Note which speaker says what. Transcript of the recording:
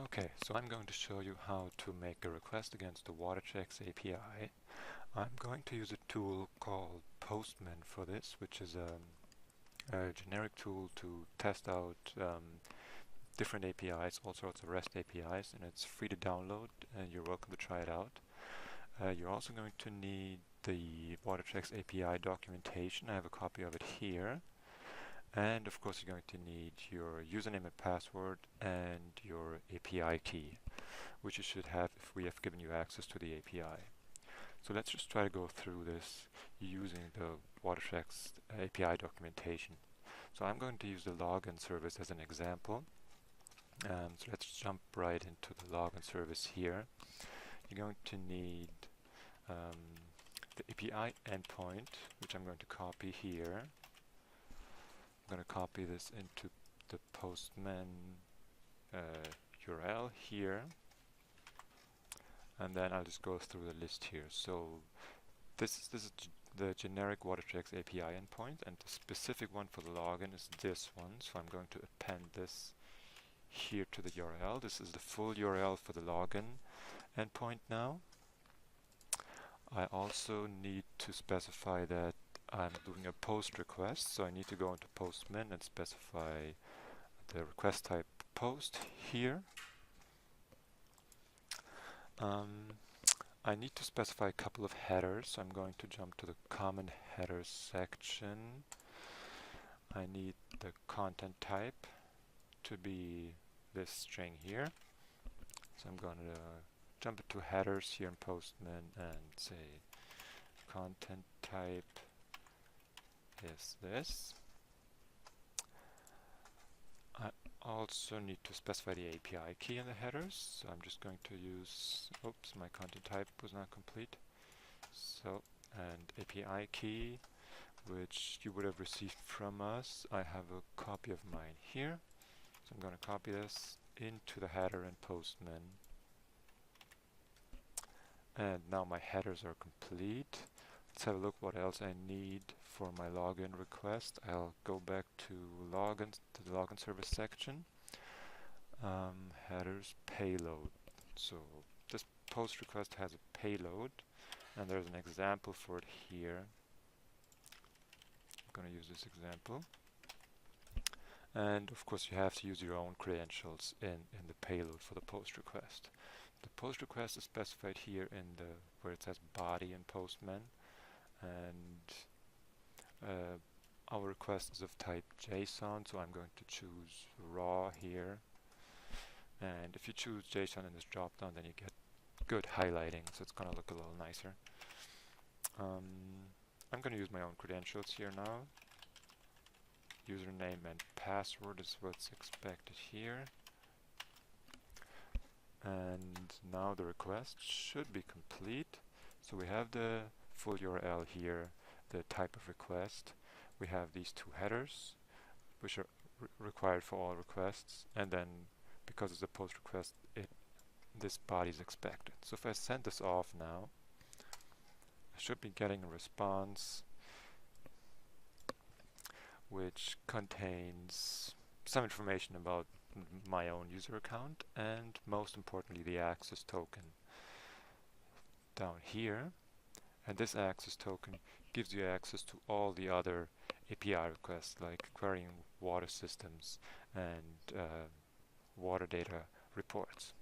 Speaker 1: Okay, so I'm going to show you how to make a request against the WaterChex API. I'm going to use a tool called Postman for this, which is a generic tool to test out different APIs, all sorts of REST APIs, and it's free to download, and you're welcome to try it out. You're also going to need the WaterChex API documentation. I have a copy of it here. And of course you're going to need your username and password and your API key, which you should have if we have given you access to the API. So let's just try to go through this using the WaterChex API documentation. So I'm going to use the login service as an example. So let's jump right into the login service here. You're going to need the API endpoint, which I'm going to copy here. I'm going to copy this into the Postman URL here, and then I'll just go through the list here. So this is the generic WaterChex API endpoint, and the specific one for the login is this one. So I'm going to append this here to the URL. This is the full URL for the login endpoint now. I also need to specify that I'm doing a post request, so I need to go into Postman and specify the request type post here. I need to specify a couple of headers, so I'm going to jump to the common headers section. I need the content type to be this string here. So I'm going to jump into headers here in Postman and say content type is this. I also need to specify the API key in the headers, so I'm just going to use, oops, my content type was not complete. So, and API key, which you would have received from us. I have a copy of mine here, so I'm going to copy this into the header in Postman. And now my headers are complete. Let's have a look what else I need for my login request. I'll go back to the login service section. Headers payload. So this post request has a payload, and there's an example for it here. I'm going to use this example. And of course you have to use your own credentials in the payload for the post request. The post request is specified here in the where it says body in Postman, and our request is of type JSON, so I'm going to choose raw here. And if you choose JSON in this dropdown, then you get good highlighting, so it's going to look a little nicer. I'm going to use my own credentials here now. Username and password is what's expected here. And now the request should be complete. So we have the full URL here, the type of request. We have these two headers, which are required for all requests, and then because it's a post request, this body is expected. So if I send this off now, I should be getting a response which contains some information about my own user account, and most importantly the access token down here. And this access token gives you access to all the other API requests, like querying water systems and water data reports.